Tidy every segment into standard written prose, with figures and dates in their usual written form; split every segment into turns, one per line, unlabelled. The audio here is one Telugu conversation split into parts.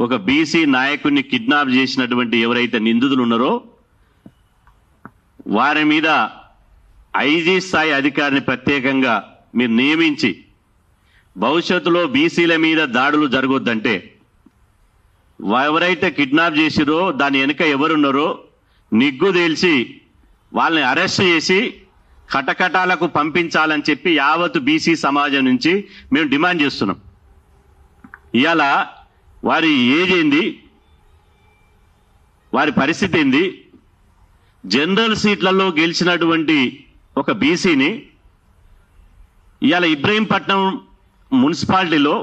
ఒక బీసీ నాయకుడిని కిడ్నాప్ చేసినటువంటి ఎవరైతే నిందితులు ఉన్నారో వారి మీద ఐజీ స్థాయి అధికారిని ప్రత్యేకంగా మీరు నియమించి భవిష్యత్తులో బీసీల మీద దాడులు జరగొద్దంటే ఎవరైతే కిడ్నాప్ చేసిరో దాని వెనుక ఎవరున్నారో నిగ్గు తేల్చి వాళ్ళని అరెస్ట్ చేసి కటకటాలకు పంపించాలని చెప్పి యావత్ బీసీ సమాజం నుంచి మేము డిమాండ్ చేస్తున్నాం. ఇవాళ వారి ఏజ్ ఏంది, వారి పరిస్థితి ఏంది? జనరల్ సీట్లలో గెలిచినటువంటి ఒక బీసీని ఇవాళ ఇబ్రహీంపట్నం మున్సిపాలిటీలో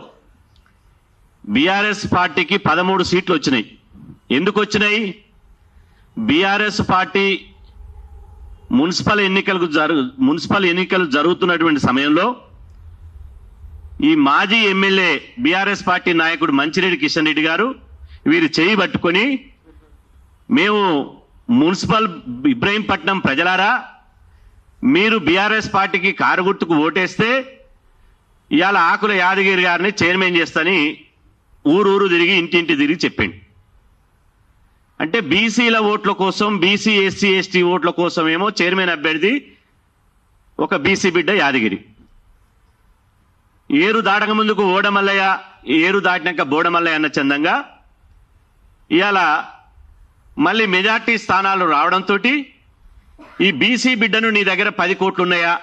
బీఆర్ఎస్ పార్టీకి 13 సీట్లు వచ్చినాయి. ఎందుకు వచ్చినాయి? బీఆర్ఎస్ పార్టీ మున్సిపల్ ఎన్నికలు జరుగుతున్నటువంటి సమయంలో ఈ మాజీ ఎమ్మెల్యే బీఆర్ఎస్ పార్టీ నాయకుడు మంచిరెడ్డి కిషన్ రెడ్డి గారు వీరు చేయి పట్టుకొని, మేము మున్సిపల్ ఇబ్రహీంపట్నం ప్రజలారా, మీరు బీఆర్ఎస్ పార్టీకి కారు గుర్తుకు ఓటేస్తే ఇవాళ ఆకుల యాదగిరి గారిని చైర్మన్ చేస్తని ఊరూరు తిరిగి ఇంటింటి తిరిగి చెప్పిండు. అంటే బీసీల ఓట్ల కోసం, బీసీ ఎస్సీ ఎస్టీ ఓట్ల కోసం ఏమో చైర్మన్ అభ్యర్థి ఒక బీసీ బిడ్డ యాదగిరి. ఏరు దాటక ముందుకు ఓడమల్లయ్య, ఏరు దాటినాక బోడమల్లయ్య అన్న చందంగా ఇవాళ మళ్ళీ మెజార్టీ స్థానాలు రావడంతో ఈ బీసీ బిడ్డను నీ దగ్గర 10 కోట్లు ఉన్నాయా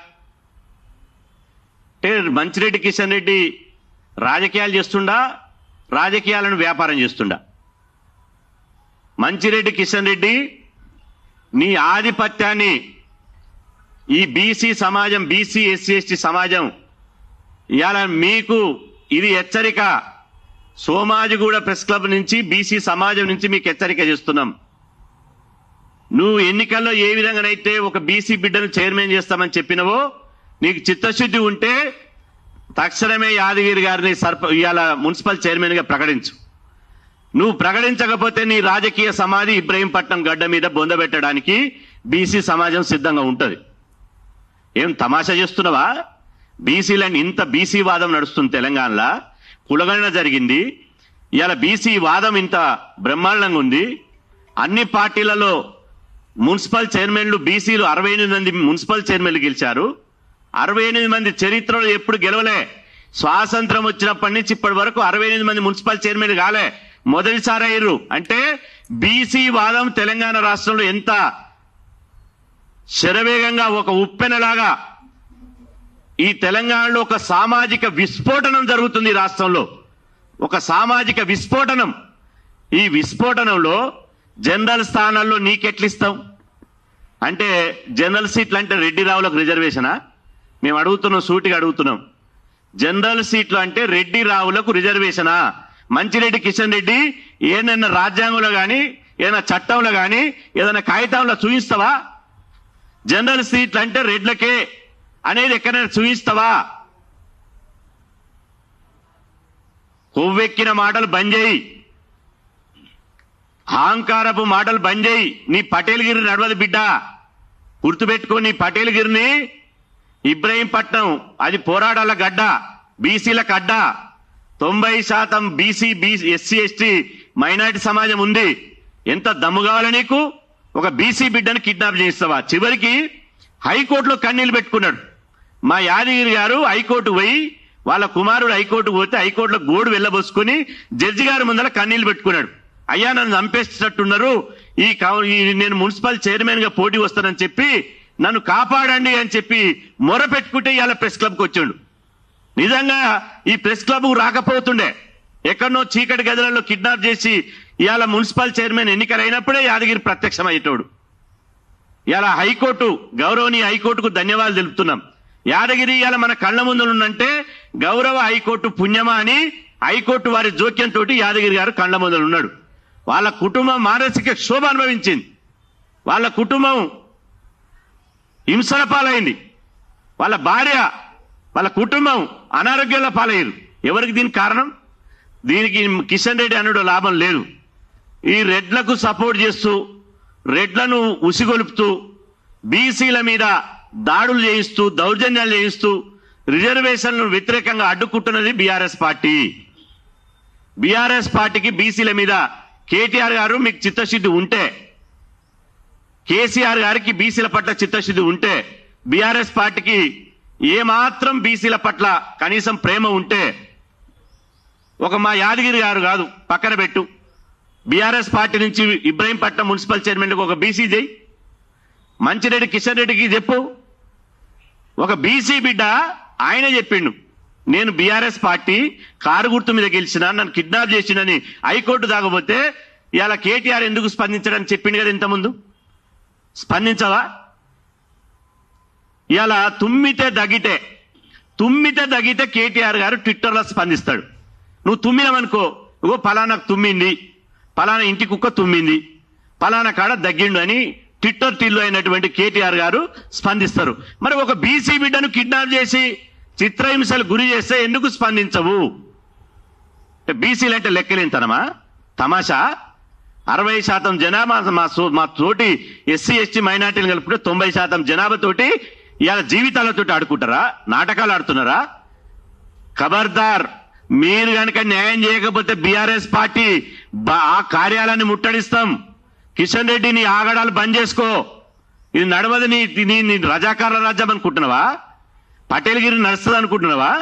అంటే మంచిరెడ్డి కిషన్ రెడ్డి రాజకీయాలు చేస్తుండా, రాజకీయాలను వ్యాపారం చేస్తుండా? మంచిరెడ్డి కిషన్ రెడ్డి నీ ఆధిపత్యాన్ని ఈ బీసీ సమాజం, బీసీ ఎస్సీ ఎస్టీ సమాజం ఇవాళ మీకు ఇది హెచ్చరిక. సోమాజిగూడ ప్రెస్ క్లబ్ నుంచి, బీసీ సమాజం నుంచి మీకు హెచ్చరిక చేస్తున్నాం. నువ్వు ఎన్నికల్లో ఏ విధంగానైతే ఒక బీసీ బిడ్డను చైర్మన్ చేస్తామని చెప్పినవో, నీకు చిత్తశుద్ధి ఉంటే తక్షణమే యాదగిరి గారిని ఇవాళ మున్సిపల్ చైర్మన్ గా ప్రకటించు. నువ్వు ప్రకటించకపోతే నీ రాజకీయ సమాధి ఇబ్రహీంపట్నం గడ్డ మీద బొందబెట్టడానికి బీసీ సమాజం సిద్ధంగా ఉంటుంది. ఏం తమాషా చేస్తున్నావా? బీసీలని ఇంత బీసీ వాదం నడుస్తుంది తెలంగాణలో, కులగణన జరిగింది. ఇవాళ బీసీ వాదం ఇంత బ్రహ్మాండంగా ఉంది. అన్ని పార్టీలలో మున్సిపల్ చైర్మన్లు బీసీలు 68 మంది మున్సిపల్ చైర్మన్లు గెలిచారు. 68 మంది చరిత్రలో ఎప్పుడు గెలవలే. స్వాతంత్రం వచ్చినప్పటి నుంచి ఇప్పటి వరకు 68 మంది మున్సిపల్ చైర్మన్లు కాలే, మొదటిసారి అయ్యారు. అంటే బీసీ వాదం తెలంగాణ రాష్ట్రంలో ఎంత శరవేగంగా ఒక ఉప్పెనలాగా ఈ తెలంగాణలో ఒక సామాజిక విస్ఫోటనం జరుగుతుంది. ఈ రాష్ట్రంలో ఒక సామాజిక విస్ఫోటనం. ఈ విస్ఫోటనంలో జనరల్ స్థానాల్లో నీకెట్లిస్తాం అంటే, జనరల్ సీట్లు అంటే రెడ్డి రావులకు రిజర్వేషనా? మేము అడుగుతున్నాం, సూటిగా అడుగుతున్నాం. జనరల్ సీట్లు అంటే రెడ్డి రావులకు రిజర్వేషనా? మంచిరెడ్డి కిషన్ రెడ్డి ఏదైనా రాజ్యాంగంలో కానీ, ఏదైనా చట్టంలో కానీ, ఏదైనా కాగితంలో చూపిస్తావా? జనరల్ సీట్లు అంటే రెడ్లకే అనేది ఎక్కడైనా చూపిస్తావా? కొవ్వెక్కిన మాటలు బంద్ చేయి, అహంకారపు మాటలు బంద్ చేయి. నీ పటేల్గిరి నడవదు బిడ్డ, గుర్తుపెట్టుకో. నీ పటేల్గిరిని ఇబ్రహీంపట్నం అది పోరాటాల గడ్డ, బీసీలకు అడ్డ. 90% బీసీ ఎస్సీ ఎస్టీ మైనారిటీ సమాజం ఉంది. ఎంత దమ్ము కావాలి నీకు? ఒక బీసీ బిడ్డను కిడ్నాప్ చేస్తావా? చివరికి హైకోర్టులో కన్నీళ్లు పెట్టుకున్నాడు. మా యాదగిరి గారు హైకోర్టు పోయి, వాళ్ళ కుమారుడు హైకోర్టు పోతే హైకోర్టులో గోడు వెళ్ళబోసుకుని జడ్జి గారి ముందర కన్నీళ్లు పెట్టుకున్నాడు. అయ్యా నన్ను చంపేస్తున్నట్టున్నారు, నేను మున్సిపల్ చైర్మన్ గా పోటీ వస్తానని చెప్పి నన్ను కాపాడండి అని చెప్పి మొర పెట్టుకుంటే ఇవాళ ప్రెస్ క్లబ్కి వచ్చాడు. నిజంగా ఈ ప్రెస్ క్లబ్ రాకపోతుండే, ఎక్కడనో చీకటి గదులలో కిడ్నాప్ చేసి ఇవాళ మున్సిపల్ చైర్మన్ ఎన్నికలైనప్పుడే యాదగిరి ప్రత్యక్షమయ్యేటోడు. ఇవాళ హైకోర్టు, గౌరవనీయ హైకోర్టుకు ధన్యవాదాలు తెలుపుతున్నాం. యాదగిరి ఇవాళ మన కళ్ళ ముందు ఉందంటే గౌరవ హైకోర్టు పుణ్యమా అని హైకోర్టు వారి జోక్యంతో యాదగిరి గారు కళ్ళ ముందు ఉన్నాడు. వాళ్ళ కుటుంబం మానసిక క్షోభ అనుభవించింది, వాళ్ళ కుటుంబం హింసల పాలైంది, వాళ్ళ భార్య, వాళ్ళ కుటుంబం అనారోగ్యాల పాలయ్యారు. ఎవరికి దీనికి కారణం? దీనికి కిషన్ రెడ్డి అనుడు లాభం లేదు. ఈ రెడ్లకు సపోర్ట్ చేస్తూ, రెడ్లను ఉసిగొలుపుతూ, బీసీల మీద దాడులు చేయిస్తూ, దౌర్జన్యాలు చేయిస్తూ, రిజర్వేషన్లను వ్యతిరేకంగా అడ్డుకుంటున్నది బీఆర్ఎస్ పార్టీ. బీఆర్ఎస్ పార్టీకి బీసీల మీద కేటీఆర్ గారు మీకు చిత్తశుద్ధి ఉంటే, కేసీఆర్ గారికి బీసీల పట్ల చిత్తశుద్ధి ఉంటే, బీఆర్ఎస్ పార్టీకి ఏమాత్రం బీసీల పట్ల కనీసం ప్రేమ ఉంటే, ఒక మా యాదగిరి గారు కాదు పక్కన పెట్టు, బీఆర్ఎస్ పార్టీ నుంచి ఇబ్రహీంపట్నం మున్సిపల్ చైర్మన్కి ఒక బీసీ చేయి, మంచిరెడ్డి కిషన్ రెడ్డికి చెప్పు. ఒక బీసీ బిడ్డ ఆయన చెప్పిండు, నేను బీఆర్ఎస్ పార్టీ కారు గుర్తు మీద గెలిచిన, నన్ను కిడ్నాప్ చేసిందని హైకోర్టు దాకపోతే ఇలా కేటీఆర్ ఎందుకు స్పందించడని చెప్పిండు కదా ఇంతకుముందు. స్పందించవా? ఇలా తుమ్మితే దగ్గితే కేటీఆర్ గారు ట్విట్టర్లో స్పందిస్తాడు. నువ్వు తుమ్మినవనుకో, ఓ పలానాకు తుమ్మింది, పలానా ఇంటి కుక్క తుమ్మింది, పలానా కాడ దగ్గిండు అని ట్విట్టర్ టిల్లు అయినటువంటి కేటీఆర్ గారు స్పందిస్తారు. మరి ఒక బీసీ బిడ్డను కిడ్నాప్ చేసి చిత్రహింసలు గురి చేస్తే ఎందుకు స్పందించవు? బీసీలు అంటే లెక్కలేంతనమా? తమాషా. 60% జనాభా మా తోటి ఎస్సీ ఎస్టీ మైనార్టీలు కలుపుకుంటే 90% జనాభాతోటి ఇవాళ జీవితాలతోటి ఆడుకుంటారా? నాటకాలు ఆడుతున్నారా? ఖబర్దార్, మీరు కనుక న్యాయం చేయకపోతే బీఆర్ఎస్ పార్టీ ఆ కార్యాలయాన్ని ముట్టడిస్తాం. కిషన్ రెడ్డి, నీ ఆగడాలు బంద్ చేసుకో. ఇది నడవదు. నీ రజాకారుల రాజ్యం అనుకుంటున్నావా? పటేల్గిరి నడుస్తుంది అనుకుంటున్నావా?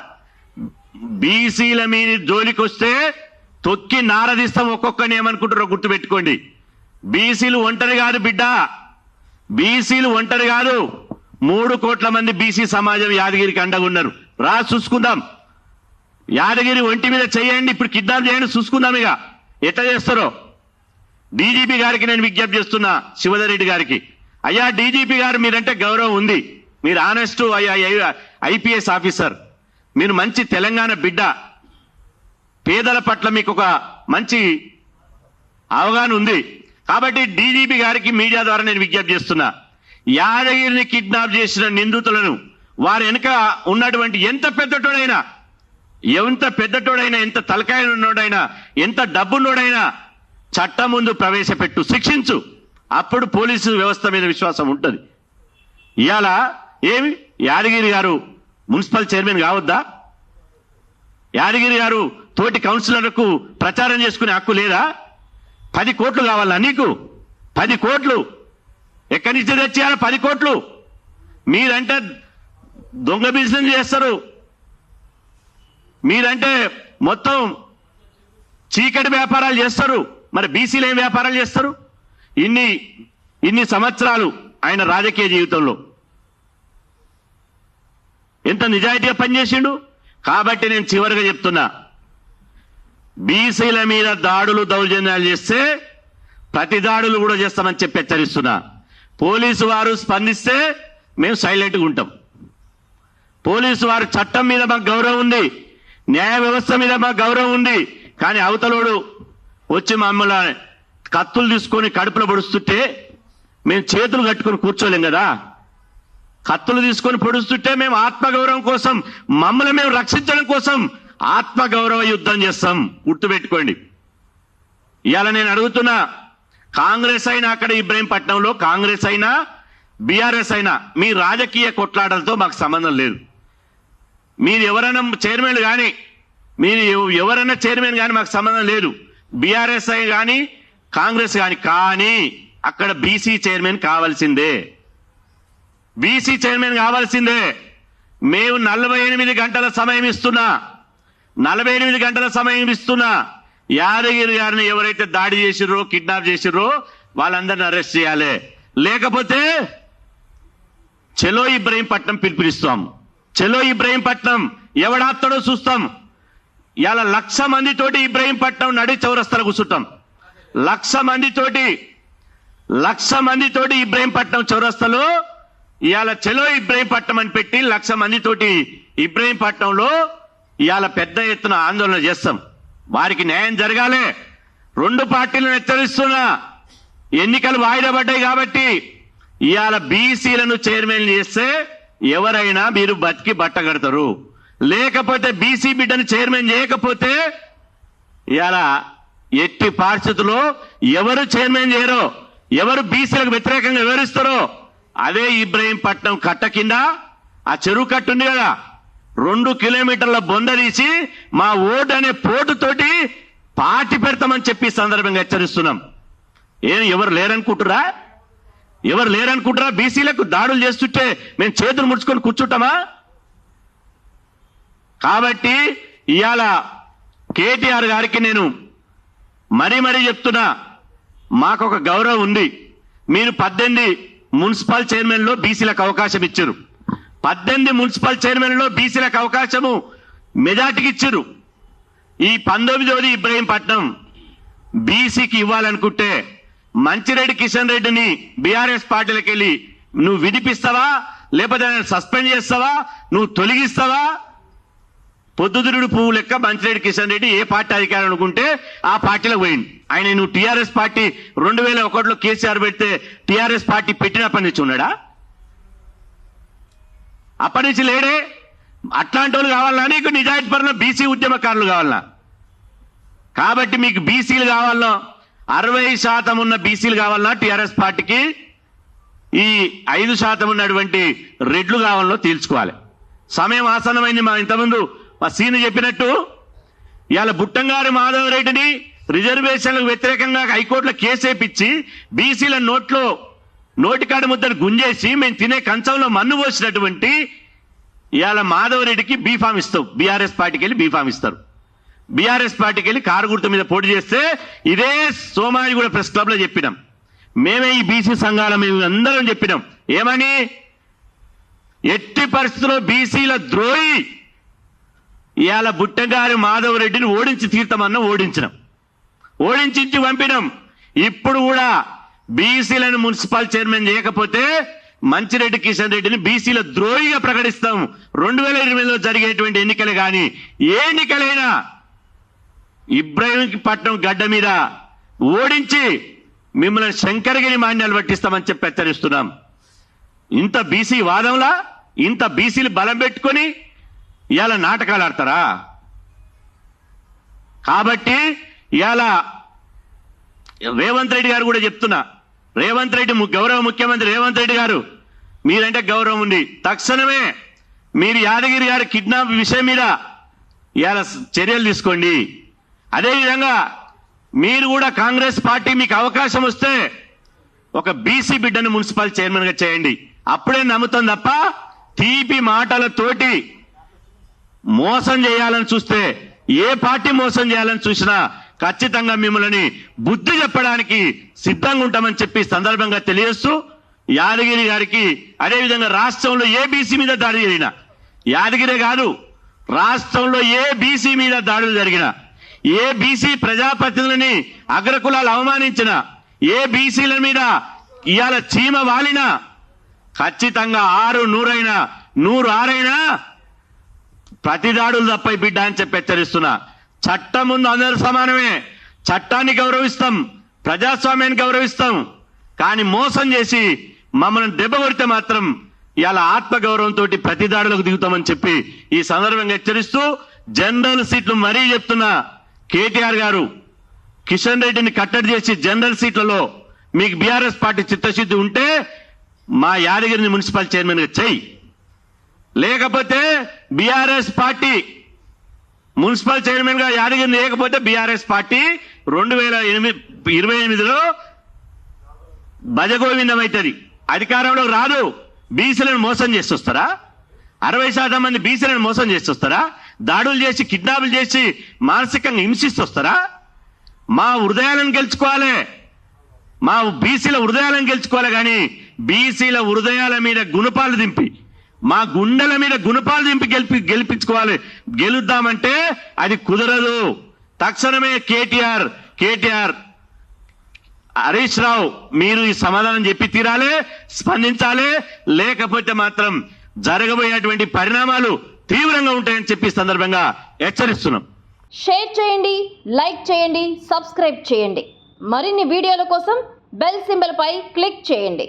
బీసీల మీద జోలికి వస్తే తొక్కి నారదిస్తాం. ఒక్కొక్కని ఏమనుకుంటారో గుర్తుపెట్టుకోండి. బీసీలు ఒంటరి కాదు బిడ్డ, బీసీలు ఒంటరి కాదు. 3 కోట్ల మంది బీసీ సమాజం యాదగిరికి అండగా ఉన్నారు. రా చూసుకుందాం. యాదగిరి ఒంటి మీద చేయండి, ఇప్పుడు కిడ్నాప్ చేయండి, చూసుకుందాం ఇక ఎట్లా చేస్తారో. డీజీపీ గారికి నేను విజ్ఞప్తి చేస్తున్నా, శివధర్ రెడ్డి గారికి, అయ్యా డీజీపీ గారు మీరంటే గౌరవం ఉంది, మీరు ఆనెస్ట్ ఐపీఎస్ ఆఫీసర్, మీరు మంచి తెలంగాణ బిడ్డ, పేదల పట్ల మీకు ఒక మంచి అవగాహన ఉంది. కాబట్టి డీజీపీ గారికి మీడియా ద్వారా నేను విజ్ఞప్తి చేస్తున్నా, యాదగిరిని కిడ్నాప్ చేసిన నిందితులను వారి వెనుక ఉన్నటువంటి ఎంత పెద్దటోడైనా, ఎంత తలకాయ ఉన్నోడైనా, ఎంత డబ్బున్నోడైనా చట్టం ముందు ప్రవేశపెట్టు, శిక్షించు. అప్పుడు పోలీసు వ్యవస్థ మీద విశ్వాసం ఉంటుంది. ఇవాళ ఏమి యాదగిరి గారు మున్సిపల్ చైర్మన్ కావద్దా? యాదగిరి గారు తోటి కౌన్సిలర్లకు ప్రచారం చేసుకునే హక్కు లేదా? 10 కోట్లు కావాలా నీకు? 10 కోట్లు ఎక్కడి నుంచి తెచ్చేయాలి? 10 కోట్లు మీరంటే దొంగ బిజినెస్ చేస్తారు, మీరంటే మొత్తం చీకటి వ్యాపారాలు చేస్తారు. మరి బీసీలు ఏం వ్యాపారాలు చేస్తారు? ఇన్ని సంవత్సరాలు ఆయన రాజకీయ జీవితంలో ఎంత నిజాయితీగా పనిచేసిండు. కాబట్టి నేను చివరిగా చెప్తున్నా, బీసీల మీద దాడులు దౌర్జన్యాలు చేస్తే ప్రతి దాడులు కూడా చేస్తామని చెప్పి హెచ్చరిస్తున్నా. పోలీసు వారు స్పందిస్తే మేము సైలెంట్గా ఉంటాం. పోలీసు వారు చట్టం మీద మాకు గౌరవం ఉంది, న్యాయ వ్యవస్థ మీద మాకు గౌరవం ఉంది. కానీ అవతలోడు వచ్చి మమ్మల్ని కత్తులు తీసుకొని కడుపులో పొడుస్తుంటే మేము చేతులు కట్టుకొని కూర్చోలేం కదా. కత్తులు తీసుకొని పొడుస్తుంటే మేము ఆత్మగౌరవం కోసం, మమ్మల్ని మేము రక్షించడం కోసం ఆత్మగౌరవ యుద్ధం చేస్తాం. గుర్తుపెట్టుకోండి. ఇవాళ నేను అడుగుతున్నా, కాంగ్రెస్ అయినా అక్కడ ఇబ్రహీంపట్నంలో, కాంగ్రెస్ అయినా బీఆర్ఎస్ అయినా, మీ రాజకీయ కొట్లాటలతో మాకు సంబంధం లేదు. మీరు ఎవరైనా చైర్మన్ కానీ, మాకు సంబంధం లేదు. బీఆర్ఎస్ కానీ కాంగ్రెస్ కానీ అక్కడ బీసీ చైర్మన్ కావాల్సిందే, బీసీ చైర్మన్ కావాల్సిందే. మేము 48 గంటల సమయం ఇస్తున్నా, 48 గంటల సమయం ఇస్తున్నా. యాదగిరి గారిని ఎవరైతే దాడి చేసిర్రో, కిడ్నాప్ చేసిర్రో వాళ్ళందరిని అరెస్ట్ చేయాలి. లేకపోతే చలో ఇబ్రహీంపట్నం పిలుపునిస్తాం. చలో ఇబ్రహీంపట్నం ఎవడాస్తాడో చూస్తాం. ఇలా 1,00,000 మందితోటి ఇబ్రహీంపట్నం నడి చౌరస్తాలో కూర్చుంటాం. 1,00,000 మందితోటి ఇబ్రహీంపట్నం చౌరస్తాలో ఇవాళ చలో ఇబ్రహీంపట్నం అని పెట్టి 1,00,000 మందితోటి ఇబ్రహీంపట్నంలో ఇవాళ పెద్ద ఎత్తున ఆందోళన చేస్తాం. వారికి న్యాయం జరగాలి. 2 పార్టీలను హెచ్చరిస్తున్నా, ఎన్నికలు వాయిదా పడ్డాయి కాబట్టి ఇవాళ బీసీలను చైర్మన్ చేస్తే ఎవరైనా మీరు బతికి బట్ట కడతారు. లేకపోతే బీసీ బిడ్డను చైర్మన్ చేయకపోతే ఇవాళ ఎట్టి పరిస్థితుల్లో ఎవరు చైర్మన్ చేయరో, ఎవరు బీసీలకు వ్యతిరేకంగా వివరిస్తారో అదే ఇబ్రహీంపట్నం కట్ట కింద ఆ చెరువు కట్టు ఉంది కదా, 2 కిలోమీటర్ల బొంద తీసి మా ఓటు అనే పోటుతోటి పార్టీ పెడతామని చెప్పి ఈ సందర్భంగా హెచ్చరిస్తున్నాం. ఎవరు లేరనుకుంటురా? ఎవరు లేరనుకుంటురా? బీసీలకు దాడులు చేస్తుంటే మేము చేతులు ముడుచుకొని కూర్చుంటామా? కాబట్టి ఇవాళ కేటీఆర్ గారికి నేను మరీ చెప్తున్నా, మాకు ఒక గౌరవం ఉంది. మీరు 18 మున్సిపల్ చైర్మన్లో బీసీలకు అవకాశం ఇచ్చారు. 18 మున్సిపల్ చైర్మన్లో బీసీలకు అవకాశము మెజార్టీకి ఇచ్చారు. ఈ 19వ ఇబ్రహీంపట్నం బీసీకి ఇవ్వాలనుకుంటే మంచిరెడ్డి కిషన్ రెడ్డిని బీఆర్ఎస్ పార్టీలకు వెళ్ళి నువ్వు విడిపిస్తావా, లేకపోతే సస్పెండ్ చేస్తావా, నువ్వు తొలగిస్తావా? పొద్దుదురుడు పువ్వు లెక్క మంచిరెడ్డి కిషన్ రెడ్డి ఏ పార్టీ అధికారం అనుకుంటే ఆ పార్టీలో పోయింది. ఆయన నువ్వు టీఆర్ఎస్ పార్టీ 2001లో కేసీఆర్ పెడితే టీఆర్ఎస్ పార్టీ పెట్టినప్పటి నుంచి ఉన్నాడా? అప్పటి నుంచి లేడే. అట్లాంటి వాళ్ళు కావాలన్నా నీకు నిజాయితీపరమైన బీసీ ఉద్యమకారులు కావాలన్నా? కాబట్టి మీకు బీసీలు కావాలన్నా, 60% ఉన్న బీసీలు కావాలన్నా టీఆర్ఎస్ పార్టీకి, ఈ 5% ఉన్నటువంటి రెడ్లు కావాలనో తేల్చుకోవాలి. సమయం ఆసన్నమైంది. మా ఇంతకుముందు మా సీని చెప్పినట్టు ఇవాళ బుట్టంగారి మాధవరెడ్డిని రిజర్వేషన్లకు వ్యతిరేకంగా హైకోర్టులో కేసు వేయించి బీసీల నోటికాడ ముద్దను గుంజేసి మేము తినే కంచంలో మన్ను పోసినటువంటి ఇవాళ మాధవరెడ్డికి బీఫామ్ ఇస్తాం. బీఆర్ఎస్ పార్టీకి వెళ్ళి బీఫామ్ ఇస్తారు. బీఆర్ఎస్ పార్టీకి వెళ్ళి కారు గుర్తు మీద పోటీ చేస్తే ఇదే సోమాజిగూడ ప్రెస్ క్లబ్ లో చెప్పినాం. మేమే ఈ బీసీ సంఘాల మేము అందరం చెప్పినాం. ఏమని? ఎట్టి పరిస్థితుల్లో బీసీల ద్రోహి ఇవాళ బుట్టగారి మాధవరెడ్డిని ఓడించి తీర్థమన్నా ఓడించి పంపినాం. ఇప్పుడు కూడా బీసీలను మున్సిపల్ చైర్మన్ చేయకపోతే మంచిరెడ్డి కిషన్ రెడ్డిని బీసీల ద్రోహిగా ప్రకటిస్తాం. 2020లో జరిగేటువంటి ఎన్నికలు కానీ ఏ ఎన్నికలైనా ఇబ్రహీంపట్నం గడ్డ మీద ఓడించి మిమ్మల్ని శంకరగిరి మాన్యాలు పట్టిస్తామని చెప్పి హెచ్చరిస్తున్నాం. ఇంత బీసీ వాదంలా, ఇంత బీసీలు బలం పెట్టుకొని ఇవాళ నాటకాలు ఆడతారా? కాబట్టి ఇవాళ రేవంత్ రెడ్డి గారు కూడా చెప్తున్నా, రేవంత్ రెడ్డి గౌరవ ముఖ్యమంత్రి రేవంత్ రెడ్డి గారు, మీరంటే గౌరవం ఉంది, తక్షణమే మీరు యాదగిరి గారి కిడ్నాప్ విషయం మీద ఇవాళ చర్యలు తీసుకోండి. అదేవిధంగా మీరు కూడా కాంగ్రెస్ పార్టీ మీకు అవకాశం వస్తే ఒక బీసీ బిడ్డను మున్సిపల్ చైర్మన్ గా చేయండి. అప్పుడే నమ్ముతాం తప్ప తీపి మాటలతోటి మోసం చేయాలని చూస్తే, ఏ పార్టీ మోసం చేయాలని చూసినా ఖచ్చితంగా మిమ్మల్ని బుద్ధి చెప్పడానికి సిద్ధంగా ఉంటామని చెప్పి సందర్భంగా తెలియజేస్తూ, యాదగిరి గారికి అదేవిధంగా రాష్ట్రంలో ఏ బీసీ మీద దాడి జరిగినా, యాదగిరే కాదు రాష్ట్రంలో ఏ బీసీ మీద దాడులు జరిగినా, ఏ బీసీ ప్రజాప్రతినిధులని అగ్రకులాలు అవమానించిన, ఏ బీసీల మీద ఇవాళ చీమ వాలినా ఖచ్చితంగా 600 106 ప్రతి దాడులు తప్పై బిడ్డ అని చెప్పి హెచ్చరిస్తున్నా. చట్టం ముందు అందరూ సమానమే, చట్టాన్ని గౌరవిస్తాం, ప్రజాస్వామ్యాన్ని గౌరవిస్తాం. కానీ మోసం చేసి మమ్మల్ని దెబ్బ కొడితే మాత్రం ఇవాళ ఆత్మగౌరవంతో ప్రతి దాడులకు దిగుతామని చెప్పి ఈ సందర్భంగా హెచ్చరిస్తూ, జనరల్ సీట్లు మరీ చెప్తున్నా, కేటీఆర్ గారు కిషన్ రెడ్డిని కట్టడి చేసి జనరల్ సీట్లలో మీకు బీఆర్ఎస్ పార్టీ చిత్తశుద్ధి ఉంటే మా యాదగిరిని మున్సిపల్ చైర్మన్ గా చెయ్యి. లేకపోతే బీఆర్ఎస్ పార్టీ మున్సిపల్ చైర్మన్ గా యాదగిరిని లేకపోతే బీఆర్ఎస్ పార్టీ 2028లో భజగోవిందం అవుతుంది, అధికారంలో రాదు. బీసీలను మోసం చేసి వస్తారా? 60% మంది బీసీలను మోసం చేసి వస్తారా? దాడులు చేసి కిడ్నాపులు చేసి మానసికంగా హింసిస్తొస్తారా? మా హృదయాలను గెలుచుకోవాలి, మా బీసీల హృదయాలను గెలుచుకోవాలి. కానీ బీసీల హృదయాల మీద గుణపాలు దింపి, మా గుండెల మీద గుణపాలు దింపి గెలిపించుకోవాలి. గెలుద్దామంటే అది కుదరదు. తక్షణమే కేటీఆర్ హరీష్ రావు మీరు ఈ సమాధానం చెప్పి తీరాలి, స్పందించాలి. లేకపోతే మాత్రం జరగబోయేటువంటి పరిణామాలు తీవ్రంగా ఉంటాయని చెప్పి సందర్భంగా హెచ్చరిస్తున్నాం.
షేర్ చేయండి, లైక్ చేయండి, సబ్స్క్రైబ్ చేయండి. మరిన్ని వీడియోల కోసం బెల్ సింబల్ పై క్లిక్ చేయండి.